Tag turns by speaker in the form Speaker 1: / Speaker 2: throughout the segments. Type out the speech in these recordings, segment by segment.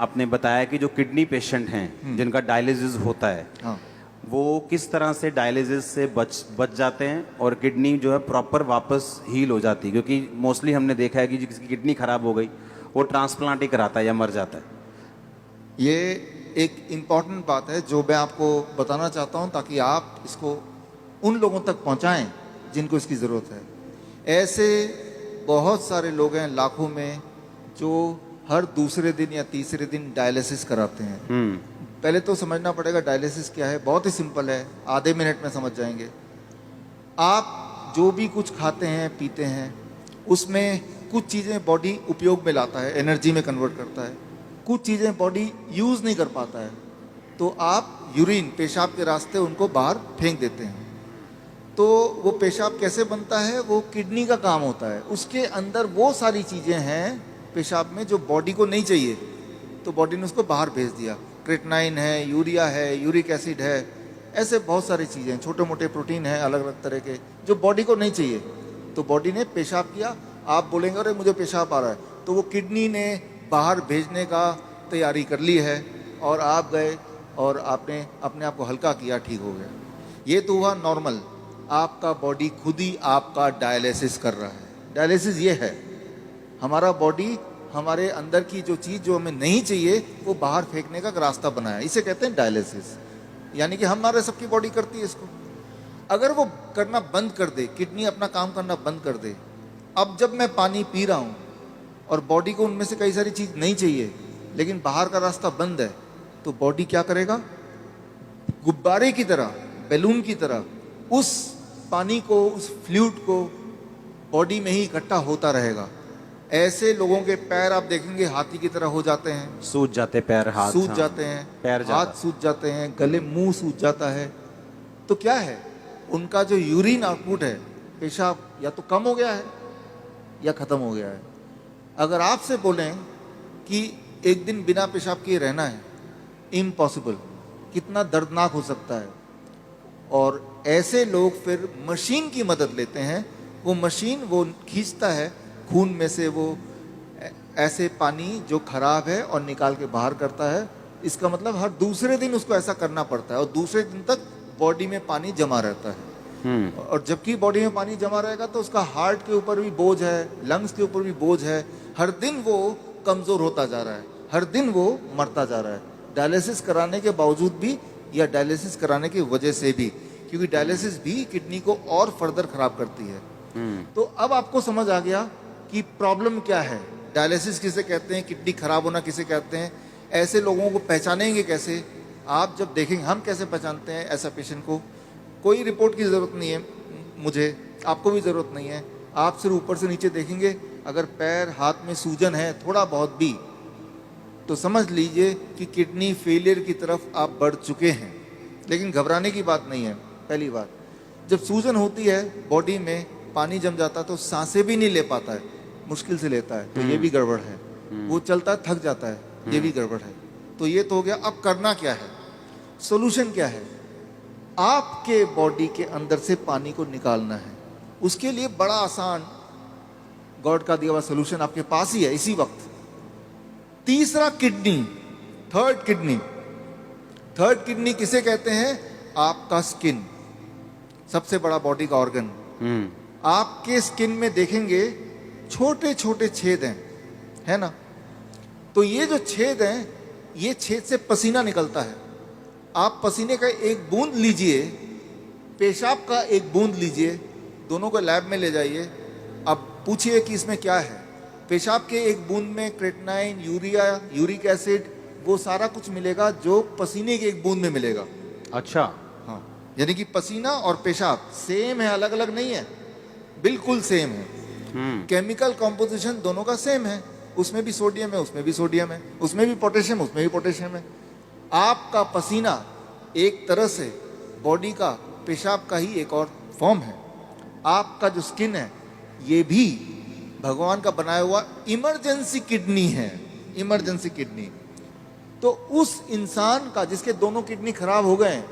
Speaker 1: आपने बताया कि जो किडनी पेशेंट हैं जिनका डायलिसिस होता है,
Speaker 2: हाँ,
Speaker 1: वो किस तरह से डायलिसिस से बच जाते हैं और किडनी जो है प्रॉपर वापस हील हो जाती है, क्योंकि मोस्टली हमने देखा है कि जिसकी किडनी खराब हो गई वो ट्रांसप्लांट ही कराता है या मर जाता है।
Speaker 2: ये एक इम्पॉर्टेंट बात है जो मैं आपको बताना चाहता हूँ ताकि आप इसको उन लोगों तक पहुँचाएं जिनको इसकी ज़रूरत है। ऐसे बहुत सारे लोग हैं लाखों में जो हर दूसरे दिन या तीसरे दिन डायलिसिस कराते हैं। पहले तो समझना पड़ेगा डायलिसिस क्या है। बहुत ही सिंपल है, आधे मिनट में समझ जाएंगे। आप जो भी कुछ खाते हैं पीते हैं उसमें कुछ चीज़ें बॉडी उपयोग में लाता है, एनर्जी में कन्वर्ट करता है, कुछ चीज़ें बॉडी यूज़ नहीं कर पाता है, तो आप यूरिन पेशाब के रास्ते उनको बाहर फेंक देते हैं। तो वो पेशाब कैसे बनता है, वो किडनी का काम होता है। उसके अंदर वो सारी चीज़ें हैं पेशाब में जो बॉडी को नहीं चाहिए, तो बॉडी ने उसको बाहर भेज दिया। क्रेटनाइन है, यूरिया है, यूरिक एसिड है, ऐसे बहुत सारी चीज़ें, छोटे मोटे प्रोटीन हैं अलग अलग तरह के जो बॉडी को नहीं चाहिए, तो बॉडी ने पेशाब किया। आप बोलेंगे अरे मुझे पेशाब आ रहा है, तो वो किडनी ने बाहर भेजने का तैयारी कर ली है और आप गए और आपने अपने आप को हल्का किया, ठीक हो गया। ये तो हुआ नॉर्मल। आपका बॉडी खुद ही आपका डायलिसिस कर रहा है। डायलिसिस ये है, हमारा बॉडी हमारे अंदर की जो चीज़ जो हमें नहीं चाहिए वो बाहर फेंकने का रास्ता बनाया, इसे कहते हैं डायलिसिस। यानी कि हमारे सबकी बॉडी करती है इसको। अगर वो करना बंद कर दे, किडनी अपना काम करना बंद कर दे, अब जब मैं पानी पी रहा हूँ और बॉडी को उनमें से कई सारी चीज़ नहीं चाहिए लेकिन बाहर का रास्ता बंद है, तो बॉडी क्या करेगा, गुब्बारे की तरह, बैलून की तरह उस पानी को, उस फ्लूइड को बॉडी में ही इकट्ठा होता रहेगा। ऐसे लोगों के पैर आप देखेंगे हाथी की तरह हो जाते हैं,
Speaker 1: सूज जाते पैर, हाथ
Speaker 2: सूज
Speaker 1: हाँ,
Speaker 2: जाते हैं,
Speaker 1: पैर
Speaker 2: हाथ सूज जाते हैं, गले मुंह सूज जाता है। तो क्या है, उनका जो यूरिन आउटपुट है, पेशाब या तो कम हो गया है या खत्म हो गया है। अगर आपसे बोलें कि एक दिन बिना पेशाब किए रहना है, इम्पॉसिबल, कितना दर्दनाक हो सकता है। और ऐसे लोग फिर मशीन की मदद लेते हैं। वो मशीन वो खींचता है खून में से वो ऐसे पानी जो खराब है और निकाल के बाहर करता है। इसका मतलब हर दूसरे दिन उसको ऐसा करना पड़ता है और दूसरे दिन तक बॉडी में पानी जमा रहता है। और जबकि बॉडी में पानी जमा रहेगा तो उसका हार्ट के ऊपर भी बोझ है, लंग्स के ऊपर भी बोझ है। हर दिन वो कमज़ोर होता जा रहा है, हर दिन वो मरता जा रहा है, डायलिसिस कराने के बावजूद भी या डायलिसिस कराने की वजह से भी, क्योंकि डायलिसिस भी किडनी को और फर्दर खराब करती है। तो अब आपको समझ आ गया कि प्रॉब्लम क्या है, डायलिसिस किसे कहते हैं, किडनी खराब होना किसे कहते हैं। ऐसे लोगों को पहचानेंगे कैसे, आप जब देखेंगे। हम कैसे पहचानते हैं ऐसा पेशेंट को, कोई रिपोर्ट की ज़रूरत नहीं है मुझे, आपको भी ज़रूरत नहीं है। आप सिर्फ ऊपर से नीचे देखेंगे, अगर पैर हाथ में सूजन है थोड़ा बहुत भी, तो समझ लीजिए कि किडनी फेलियर की तरफ आप बढ़ चुके हैं। लेकिन घबराने की बात नहीं है। पहली बात, जब सूजन होती है बॉडी में, पानी जम जाता है तो सांसें भी नहीं ले पाता है, मुश्किल से लेता है, तो ये भी गड़बड़ है। वो चलता है थक जाता है, ये भी गड़बड़ है। तो ये तो हो गया। अब करना क्या है, सोल्यूशन क्या है, आपके बॉडी के अंदर से पानी को निकालना है। उसके लिए बड़ा आसान गॉड का दिया हुआ सोल्यूशन आपके पास ही है इसी वक्त। तीसरा kidney, third kidney. Third kidney किसे कहते हैं, आपका स्किन, सबसे बड़ा बॉडी का ऑर्गन। आपके स्किन में देखेंगे छोटे छोटे छेद हैं, है ना। तो ये जो छेद हैं, ये छेद से पसीना निकलता है। आप पसीने का एक बूंद लीजिए, पेशाब का एक बूंद लीजिए, दोनों को लैब में ले जाइए। अब पूछिए कि इसमें क्या है। पेशाब के एक बूंद में क्रेटनाइन, यूरिया, यूरिक एसिड, वो सारा कुछ मिलेगा जो पसीने के एक बूंद में मिलेगा।
Speaker 1: अच्छा,
Speaker 2: हाँ, यानी कि पसीना और पेशाब सेम है, अलग अलग नहीं है, बिल्कुल सेम है। केमिकल कॉम्पोजिशन दोनों का सेम है, उसमें भी सोडियम है, उसमें भी सोडियम है, उसमें भी पोटेशियम, उसमें भी पोटेशियम है। आपका पसीना एक तरह से बॉडी का पेशाब का ही एक और फॉर्म है। आपका जो स्किन है ये भी भगवान का बनाया हुआ इमरजेंसी किडनी है, इमरजेंसी किडनी। तो उस इंसान का जिसके दोनों किडनी खराब हो गए,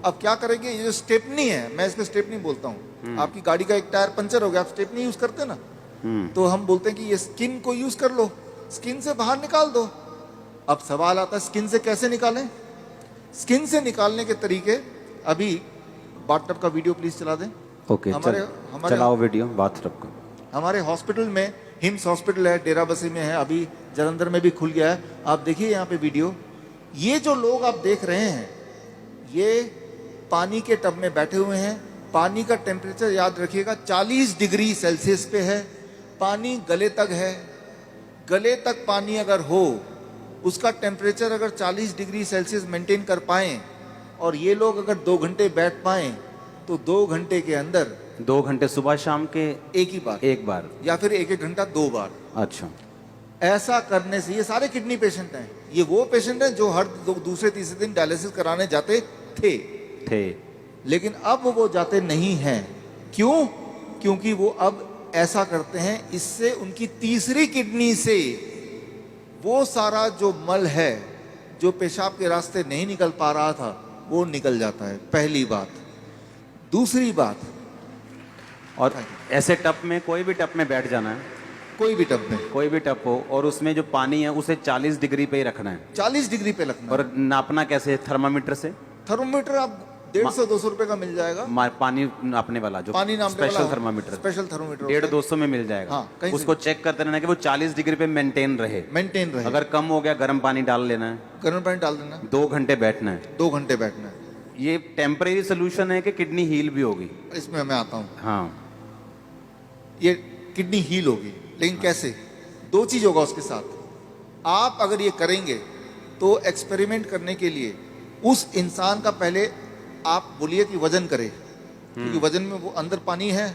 Speaker 2: अब क्या करेंगे, ये जो स्टेपनी है, मैं इसको स्टेपनी बोलता हूँ। आपकी गाड़ी का एक टायर पंचर हो गया, आप स्टेपनी यूज करते हैं ना, तो हम बोलते हैं कि ये स्किन को यूज कर लो, स्किन से बाहर निकाल दो। अब सवाल आता है स्किन से कैसे निकालें। स्किन से निकालने के तरीके, अभी बाथटब का वीडियो प्लीज चला दें।
Speaker 1: ओके, चलाओ वीडियो बाथटब का।
Speaker 2: हमारे हॉस्पिटल में, हिम्स हॉस्पिटल है, डेराबस्सी में है, अभी जलंधर में भी खुल गया है। आप देखिए यहाँ पे वीडियो। ये जो लोग आप देख रहे हैं, ये पानी के टब में बैठे हुए हैं। पानी का टेम्परेचर याद रखिएगा 40 डिग्री सेल्सियस पे है। पानी गले तक है। गले तक पानी अगर हो, उसका टेम्परेचर अगर 40 डिग्री सेल्सियस मेंटेन कर पाएं, और ये लोग अगर 2 घंटे बैठ पाएं, तो 2 घंटे के अंदर
Speaker 1: 2 घंटे सुबह शाम के एक बार
Speaker 2: या फिर 1-1 घंटा 2 बार।
Speaker 1: अच्छा,
Speaker 2: ऐसा करने से, ये सारे किडनी पेशेंट हैं, ये वो पेशेंट हैं जो हर दूसरे तीसरे दिन डायलिसिस कराने जाते थे, लेकिन अब वो जाते नहीं हैं। क्यों? क्योंकि वो अब ऐसा करते हैं, इससे उनकी तीसरी किडनी से वो सारा जो मल है, जो पेशाब के रास्ते नहीं निकल पा रहा था, वो निकल जाता है। पहली बात। दूसरी बात,
Speaker 1: और ऐसे टब में, कोई भी टब में बैठ जाना है,
Speaker 2: कोई भी टब में,
Speaker 1: कोई भी टब हो, और उसमें जो पानी है उसे 40 डिग्री पे ही रखना है।
Speaker 2: 40 डिग्री पे रखना।
Speaker 1: और नापना कैसे? थर्मामीटर से।
Speaker 2: थर्मोमीटर आप 150-200 रुपए का मिल जाएगा।
Speaker 1: पानी नापने वाला, जो
Speaker 2: पानी नापने
Speaker 1: स्पेशल
Speaker 2: वाला
Speaker 1: थर्मामीटर,
Speaker 2: स्पेशल थर्मोमीटर
Speaker 1: 150-200 में मिल जाएगा।
Speaker 2: हाँ, कहीं
Speaker 1: उसको चेक करते रहना कि वो 40 डिग्री पे मेंटेन रहे। अगर कम हो गया, गर्म पानी डाल लेना है,
Speaker 2: गर्म पानी डाल देना,
Speaker 1: 2 घंटे बैठना है।
Speaker 2: 2 घंटे बैठना है।
Speaker 1: ये टेम्परेरी सोल्यूशन है कि किडनी हील भी होगी?
Speaker 2: इसमें मैं आता हूँ।
Speaker 1: हाँ,
Speaker 2: ये किडनी हील होगी, लेकिन कैसे? 2 चीज होगा उसके साथ। आप अगर ये करेंगे तो एक्सपेरिमेंट करने के लिए उस इंसान का पहले आप बोलिए कि वजन करे, क्योंकि वजन में वो अंदर पानी है।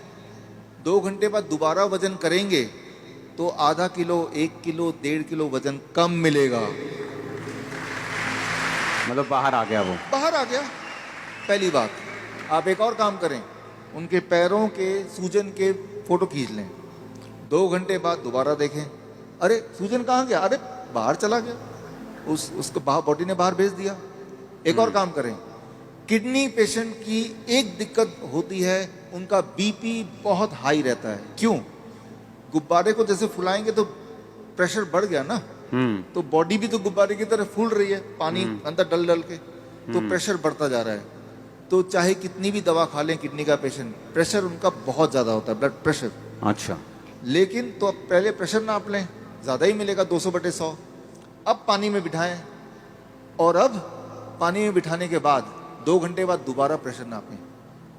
Speaker 2: 2 घंटे बाद दोबारा वजन करेंगे तो आधा किलो, 1 किलो, 1.5 किलो वजन कम मिलेगा।
Speaker 1: मतलब बाहर आ गया, वो
Speaker 2: बाहर आ गया। पहली बात। आप एक और काम करें, उनके पैरों के सूजन के फोटो खींच लें। 2 घंटे बाद दोबारा देखें, अरे सूजन कहाँ गया? अरे बाहर चला गया, उसको बॉडी ने बाहर भेज दिया। एक और काम करें, किडनी पेशेंट की एक दिक्कत होती है, उनका बीपी बहुत हाई रहता है। क्यों? गुब्बारे को जैसे फुलाएंगे तो प्रेशर बढ़ गया ना, तो बॉडी भी तो गुब्बारे की तरह फूल रही है, पानी अंदर डल डल के, तो प्रेशर बढ़ता जा रहा है। तो चाहे कितनी भी दवा खा लें किडनी का पेशेंट, प्रेशर उनका बहुत ज्यादा होता है, ब्लड प्रेशर।
Speaker 1: अच्छा,
Speaker 2: लेकिन तो अब पहले प्रेशर नाप लें, ज्यादा ही मिलेगा 200/100। अब पानी में बिठाएं, और अब पानी में बिठाने के बाद 2 घंटे बाद दोबारा प्रेशर नापें,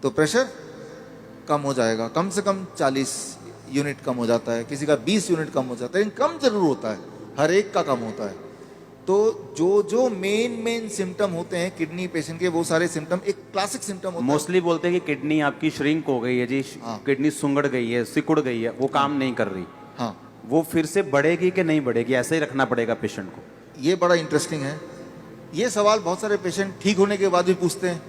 Speaker 2: तो प्रेशर कम हो जाएगा। कम से कम 40 यूनिट कम हो जाता है, किसी का 20 यूनिट कम हो जाता है, लेकिन कम जरूर होता है, हर एक का कम होता है। तो जो मेन सिम्टम होते हैं किडनी पेशेंट के, वो सारे सिम्टम एक क्लासिक सिम्टम होता है।
Speaker 1: मोस्टली बोलते हैं कि किडनी आपकी श्रिंक हो गई है जी, किडनी सुंगड़ गई है, सिकुड़ गई है, वो काम नहीं कर रही।
Speaker 2: हाँ,
Speaker 1: वो फिर से बढ़ेगी कि नहीं बढ़ेगी? ऐसे ही रखना पड़ेगा पेशेंट को?
Speaker 2: ये बड़ा इंटरेस्टिंग है। ये सवाल बहुत सारे पेशेंट ठीक होने के बाद भी पूछते हैं।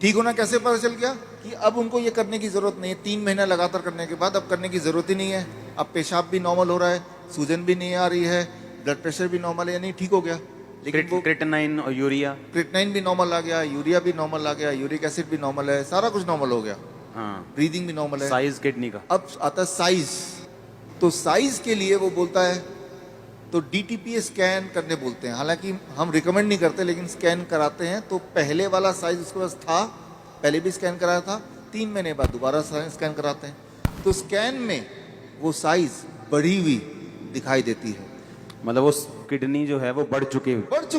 Speaker 2: ठीक होना कैसे पता चल गया? कि अब उनको ये करने की जरूरत नहीं है। 3 महीना लगातार करने के बाद अब करने की जरूरत ही नहीं है। अब पेशाब भी नॉर्मल हो रहा है, सूजन भी नहीं आ रही है, ब्लड प्रेशर भी नॉर्मल है, नहीं ठीक हो गया। लेकिन वो
Speaker 1: क्रिएटिनिन और यूरिया,
Speaker 2: क्रिएटिनिन भी नॉर्मल आ गया, यूरिया भी नॉर्मल आ गया, यूरिक एसिड भी नॉर्मल है, सारा कुछ नॉर्मल हो गया।
Speaker 1: हाँ,
Speaker 2: ब्रीदिंग भी नॉर्मल है।
Speaker 1: साइज किडनी का।
Speaker 2: अब आता है साइज। तो साइज के लिए वो बोलता है, तो डीटीपी स्कैन करने बोलते हैं। हालांकि हम रिकमेंड नहीं करते, लेकिन स्कैन कराते हैं। तो पहले वाला साइज उसके पास था, पहले भी स्कैन कराया था, 3 महीने बाद दोबारा स्कैन कराते हैं। तो स्कैन में वो साइज बढ़ी हुई दिखाई देती है,
Speaker 1: मतलब वो किडनी जो है वो बढ़ चुकी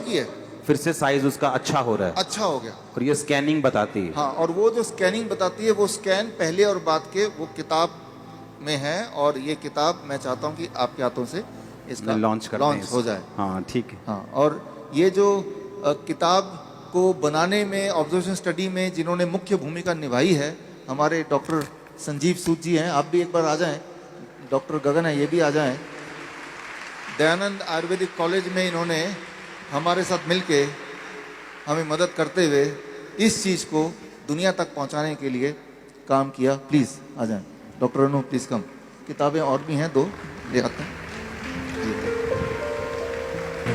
Speaker 2: है,
Speaker 1: फिर से साइज उसका अच्छा हो रहा है,
Speaker 2: अच्छा हो गया।
Speaker 1: और ये स्कैनिंग बताती है।
Speaker 2: हाँ, और वो जो स्कैनिंग बताती है, वो स्कैन पहले और बाद के वो किताब में है। और ये किताब मैं चाहता हूँ कि आपके हाथों से इसका
Speaker 1: लॉन्च
Speaker 2: हो जाए।
Speaker 1: हाँ, ठीक है।
Speaker 2: हाँ, और ये जो किताब को बनाने में, ऑब्जर्वेशन स्टडी में जिन्होंने मुख्य भूमिका निभाई है, हमारे डॉक्टर संजीव सूद जी हैं। आप भी एक बार आ जाएं। डॉक्टर गगन है, ये भी आ जाएं। दयानंद आयुर्वेदिक कॉलेज में इन्होंने हमारे साथ मिलके हमें मदद करते हुए इस चीज़ को दुनिया तक पहुंचाने के लिए काम किया। प्लीज़ आ जाएं डॉक्टर अनु, प्लीज़ कम। किताबें और भी हैं, 2 ले आते हैं।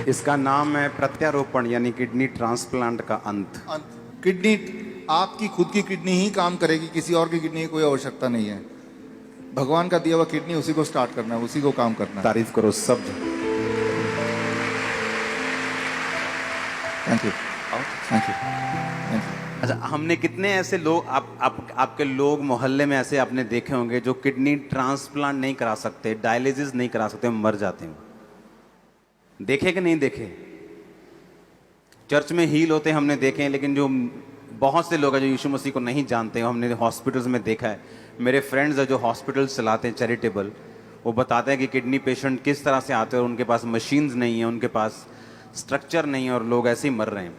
Speaker 1: इसका नाम है प्रत्यारोपण, यानी किडनी ट्रांसप्लांट का अंत।
Speaker 2: किडनी, आपकी खुद की किडनी ही काम करेगी, किसी और की किडनी की कोई आवश्यकता नहीं है। भगवान का दिया हुआ किडनी, उसी को स्टार्ट करना है, उसी को काम करना है।
Speaker 1: तारीफ करो सब।
Speaker 2: Thank you, thank you, thank you.
Speaker 1: अच्छा, हमने कितने ऐसे लोग आपके लोग मोहल्ले में ऐसे आपने देखे होंगे जो किडनी ट्रांसप्लांट नहीं करा सकते, डायलिसिस नहीं करा सकते, मर जाते हैं। देखे कि नहीं देखे? चर्च में हील होते हमने देखे हैं, लेकिन जो बहुत से लोग हैं जो यीशु मसीह को नहीं जानते हैं, हमने हॉस्पिटल्स में देखा है। मेरे फ्रेंड्स हैं जो हॉस्पिटल्स चलाते हैं चैरिटेबल, वो बताते हैं कि किडनी पेशेंट किस तरह से आते हैं और उनके पास मशीन्स नहीं है, उनके पास स्ट्रक्चर नहीं है और लोग ऐसे ही मर रहे हैं।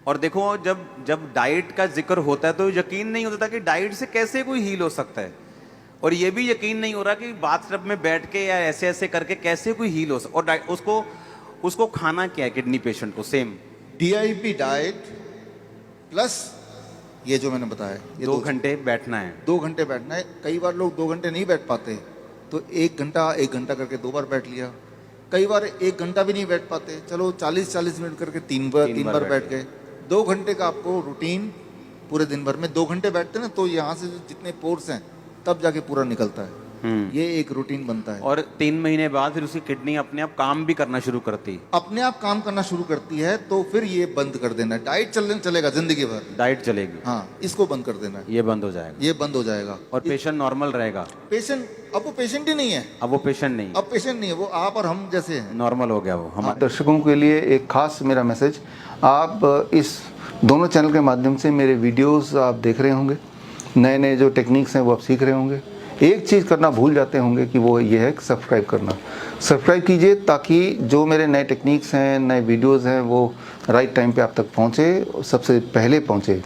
Speaker 1: और देखो, जब डाइट का जिक्र होता है तो यकीन नहीं होता कि डाइट से कैसे कोई हील हो सकता है, और ये भी यकीन नहीं हो रहा कि बाथटब में बैठ के या ऐसे ऐसे करके कैसे कोई हील हो सकता। और उसको खाना क्या है किडनी पेशेंट को? सेम
Speaker 2: DIP डाइट प्लस ये जो मैंने बताया, ये
Speaker 1: 2 घंटे बैठना है।
Speaker 2: 2 घंटे बैठना है। कई बार लोग 2 घंटे नहीं बैठ पाते, तो 1 घंटा करके 2 बार बैठ लिया। कई बार 1 घंटा भी नहीं बैठ पाते, चलो 40 मिनट करके 3 बार बैठ गए। 2 घंटे का आपको रूटीन पूरे दिन भर में 2 घंटे बैठते ना, तो यहाँ से जितने पोर्स हैं तब जाके पूरा निकलता है। ये एक रूटीन बनता है।
Speaker 1: और 3 महीने बाद फिर उसकी किडनी अपने आप काम भी करना शुरू करती है।
Speaker 2: अपने आप काम करना शुरू करती है, तो फिर ये बंद कर देना है। डाइट चलेगा जिंदगी भर,
Speaker 1: डाइट चलेगी,
Speaker 2: हाँ, इसको बंद कर देना है।
Speaker 1: ये बंद हो जाएगा,
Speaker 2: ये बंद हो जाएगा
Speaker 1: और पेशेंट नॉर्मल रहेगा।
Speaker 2: पेशेंट अब वो पेशेंट ही नहीं है,
Speaker 1: अब वो पेशेंट नहीं,
Speaker 2: अब पेशेंट नहीं है, वो आप और हम जैसे हैं।
Speaker 1: नॉर्मल हो गया वो। हमारे
Speaker 3: दर्शकों के लिए एक खास मेरा मैसेज, आप इस दोनों चैनल के माध्यम से मेरे वीडियोस आप देख रहे होंगे, नए नए जो टेक्निक्स हैं वो आप सीख रहे होंगे। एक चीज़ करना भूल जाते होंगे कि वो ये है कि सब्सक्राइब करना। सब्सक्राइब कीजिए ताकि जो मेरे नए टेक्निक्स हैं, नए वीडियोस हैं, वो राइट टाइम पे आप तक पहुँचे, सबसे पहले पहुँचे।